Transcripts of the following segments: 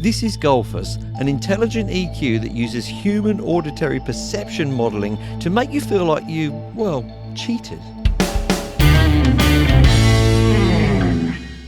This is Gullfoss, an intelligent EQ that uses human auditory perception modelling to make you feel like you, well, cheated.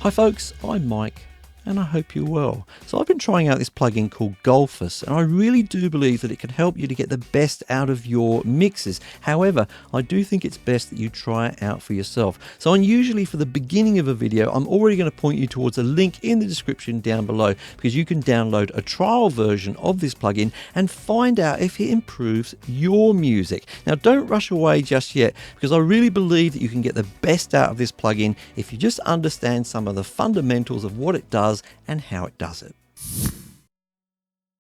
Hi folks, I'm Mike, and I hope you're well. So I've been trying out this plugin called Gullfoss, and I really do believe that it can help you to get the best out of your mixes. However, I do think it's best that you try it out for yourself. So unusually for the beginning of a video, I'm already going to point you towards a link in the description down below, because you can download a trial version of this plugin and find out if it improves your music. Now don't rush away just yet, because I really believe that you can get the best out of this plugin if you just understand some of the fundamentals of what it does and how it does it.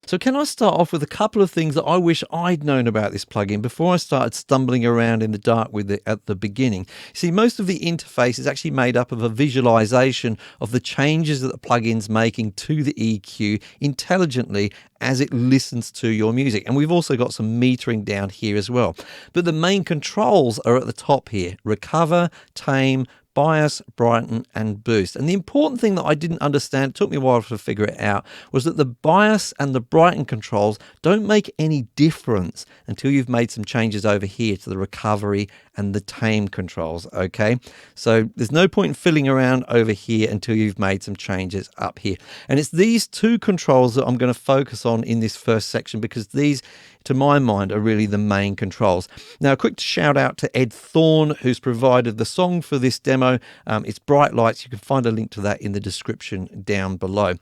So can I start off with a couple of things that I wish I'd known about this plugin before I started stumbling around in the dark with it at the beginning? See, most of the interface is actually made up of a visualization of the changes that the plugin's making to the EQ intelligently as it listens to your music. And we've also got some metering down here as well. But the main controls are at the top here: recover, tame, bias, Brighton, and boost. And the important thing that I didn't understand, it took me a while to figure it out, was that the bias and the Brighton controls don't make any difference until you've made some changes over here to the recovery and the tame controls, okay? So there's no point in fiddling around over here until you've made some changes up here. And it's these two controls that I'm going to focus on in this first section, because these, to my mind, are really the main controls. Now, a quick shout out to Ed Thorne, who's provided the song for this demo. It's Bright Lights. You can find a link to that in the description down below.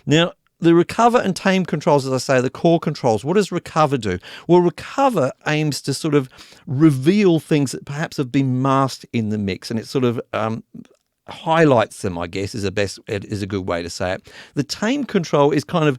Now, the recover and tame controls, as I say, are the core controls. What does recover do? Well, recover aims to sort of reveal things that perhaps have been masked in the mix, and it sort of highlights them, I guess, is a good way to say it. The tame control is kind of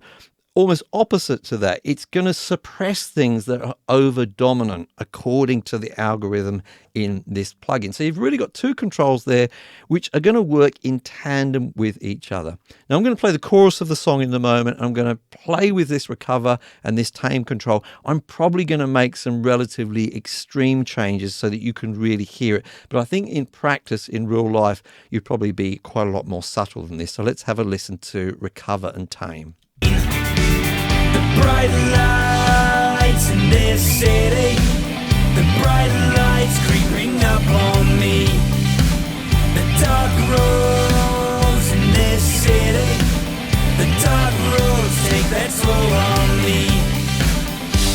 almost opposite to that. It's going to suppress things that are over dominant according to the algorithm in this plugin. So you've really got two controls there which are going to work in tandem with each other. Now I'm going to play the chorus of the song in a moment. I'm going to play with this recover and this tame control. I'm probably going to make some relatively extreme changes so that you can really hear it. But I think in practice, in real life, you'd probably be quite a lot more subtle than this. So let's have a listen to recover and tame. Bright lights in this city, the bright lights creeping up on me, the dark roads in this city, the dark roads take their toll on me,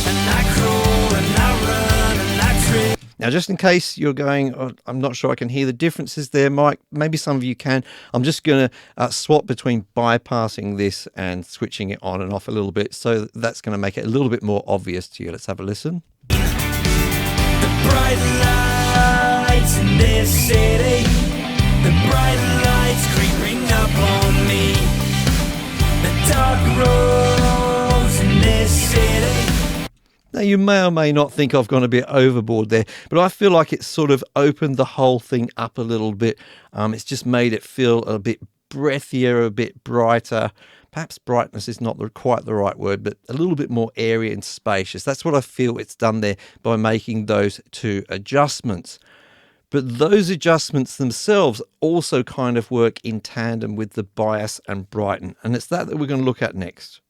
and I crawl and I run and I trip. Now, just in case you're going, oh, I'm not sure I can hear the differences there, Mike. Maybe some of you can. I'm just going to swap between bypassing this and switching it on and off a little bit. So that's going to make it a little bit more obvious to you. Let's have a listen. The bright lights in this city, the bright lights creeping up on me, the dark roads in this city. Now, you may or may not think I've gone a bit overboard there, but I feel like it's sort of opened the whole thing up a little bit. It's just made it feel a bit breathier, a bit brighter. Perhaps brightness is not quite the right word, but a little bit more airy and spacious. That's what I feel it's done there by making those two adjustments. But those adjustments themselves also kind of work in tandem with the bias and Brighton. And it's that we're going to look at next.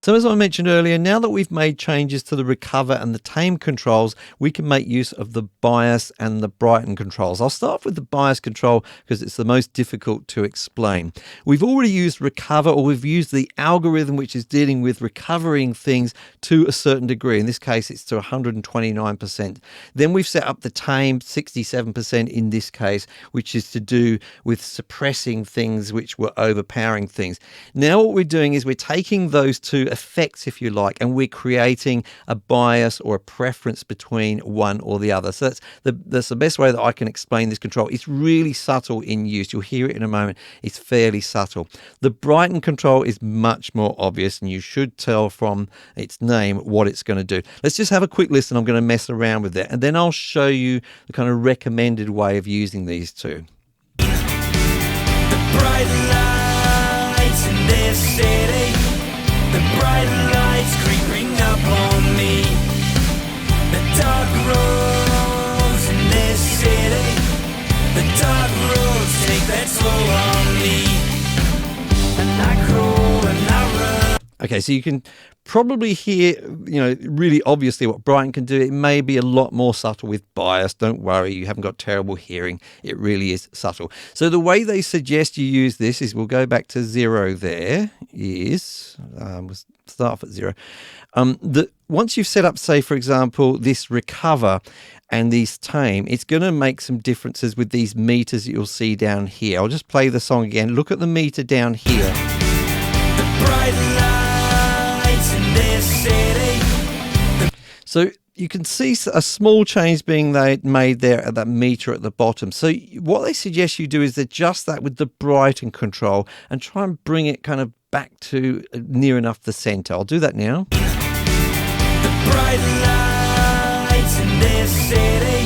So as I mentioned earlier, now that we've made changes to the recover and the tame controls, we can make use of the bias and the Brighton controls. I'll start with the bias control because it's the most difficult to explain. We've already used recover, or we've used the algorithm which is dealing with recovering things to a certain degree. In this case, it's to 129%. Then we've set up the tame, 67% in this case, which is to do with suppressing things which were overpowering things. Now what we're doing is we're taking those two effects, if you like, and we're creating a bias or a preference between one or the other. So that's the best way that I can explain this control. It's really subtle in use. You'll hear it in a moment. It's fairly subtle. The Brighton control is much more obvious, and you should tell from its name what it's going to do. Let's just have a quick listen. I'm going to mess around with it, and then I'll show you the kind of recommended way of using these two. The bright lights in this city, the bright lights creeping up on me, the dark roads in this city, the dark roads take their toll on me, and I crawl Okay, so you can probably hear, really obviously what Brighton can do. It may be a lot more subtle with bias. Don't worry, you haven't got terrible hearing. It really is subtle. So the way they suggest you use this is, we'll go back to 0 there, is, we'll start off at 0. Once you've set up, say, for example, this recover and these tame, it's going to make some differences with these meters that you'll see down here. I'll just play the song again. Look at the meter down here. Bright lights in this city. So you can see a small change being made there at that meter at the bottom. So what they suggest you do is adjust that with the Brighton control and try and bring it kind of back to near enough the center. I'll do that now. The bright lights in this city.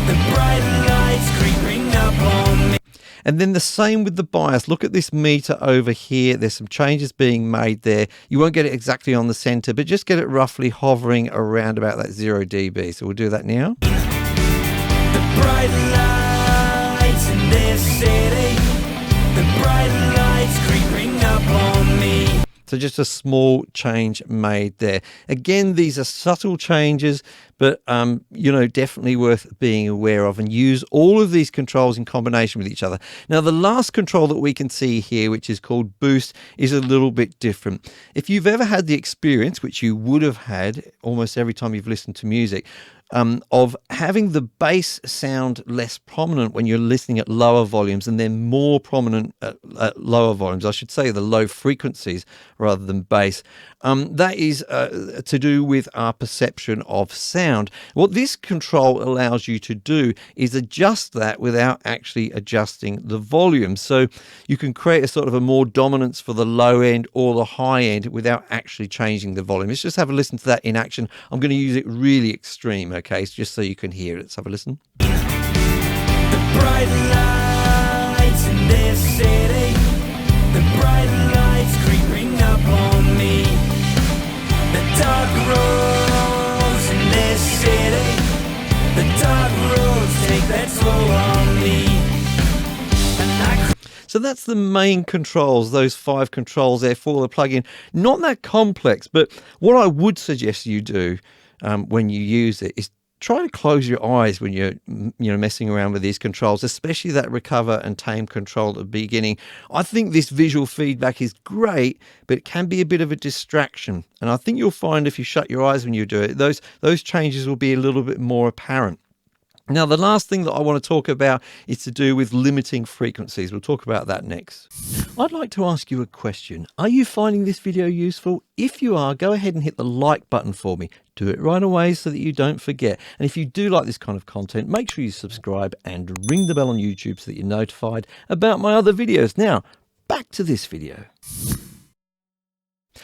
The bright lights creeping up on me. And then the same with the bias. Look at this meter over here. There's some changes being made there. You won't get it exactly on the center, but just get it roughly hovering around about that 0 dB. So we'll do that now. The bright lights in this city. The bright lights creeping up on me. So just a small change made there. Again, these are subtle changes, but definitely worth being aware of, and use all of these controls in combination with each other. Now, the last control that we can see here, which is called boost, is a little bit different. If you've ever had the experience, which you would have had almost every time you've listened to music, of having the bass sound less prominent when you're listening at lower volumes, and then more prominent at lower volumes, I should say the low frequencies rather than bass. That is to do with our perception of sound. What this control allows you to do is adjust that without actually adjusting the volume. So you can create a sort of a more dominance for the low end or the high end without actually changing the volume. Let's just have a listen to that in action. I'm going to use it really extreme, okay, just so you can hear it. Let's have a listen. The bright lights in this city. The bright lights creeping up on me. The dark roads in this city. The dark roads take that toll on me. So that's the main controls, those 5 controls there for the plugin. Not that complex, but what I would suggest you do when you use it is try to close your eyes when you're messing around with these controls, especially that recover and tame control at the beginning. I think this visual feedback is great, but it can be a bit of a distraction. And I think you'll find if you shut your eyes when you do it, those changes will be a little bit more apparent. Now, the last thing that I want to talk about is to do with limiting frequencies. We'll talk about that next. I'd like to ask you a question. Are you finding this video useful? If you are, go ahead and hit the like button for me. Do it right away so that you don't forget. And if you do like this kind of content, make sure you subscribe and ring the bell on YouTube so that you're notified about my other videos. Now, back to this video.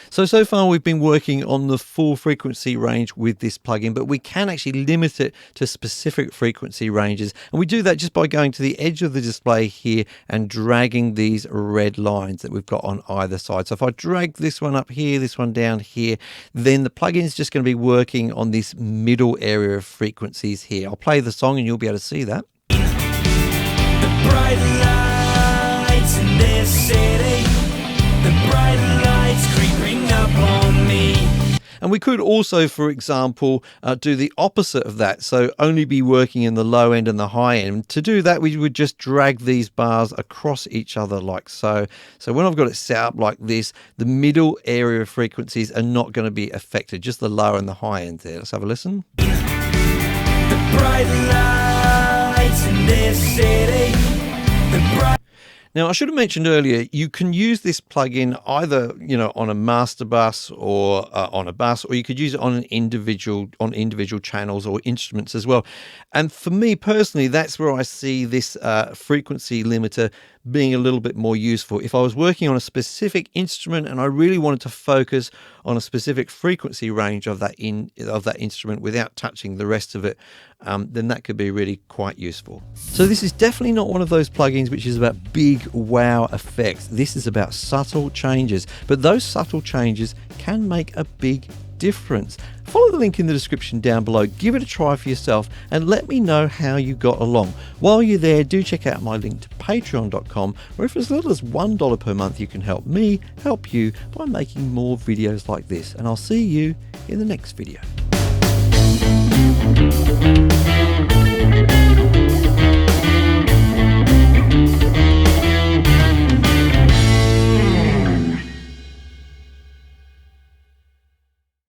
So far we've been working on the full frequency range with this plugin, but we can actually limit it to specific frequency ranges. And we do that just by going to the edge of the display here and dragging these red lines that we've got on either side. So if I drag this one up here, this one down here, then the plugin is just going to be working on this middle area of frequencies here. I'll play the song and you'll be able to see that. The bright lights in this city. The bright lights creeping up on me. And we could also, for example, do the opposite of that. So only be working in the low end and the high end. To do that, we would just drag these bars across each other like so. So when I've got it set up like this, the middle area of frequencies are not going to be affected, just the low and the high end there. Let's have a listen. The bright lights in this city. The bright. Now, I should have mentioned earlier, you can use this plugin either, on a master bus or on a bus, or you could use it on individual channels or instruments as well. And for me personally, that's where I see this frequency limiter being a little bit more useful. If I was working on a specific instrument and I really wanted to focus on a specific frequency range of that instrument without touching the rest of it, then that could be really quite useful. So this is definitely not one of those plugins which is about big wow effects. This is about subtle changes, but those subtle changes can make a big difference. Follow the link in the description down below, give it a try for yourself and let me know how you got along. While you're there, do check out my link to patreon.com, where for as little as $1 per month you can help me help you by making more videos like this. And I'll see you in the next video.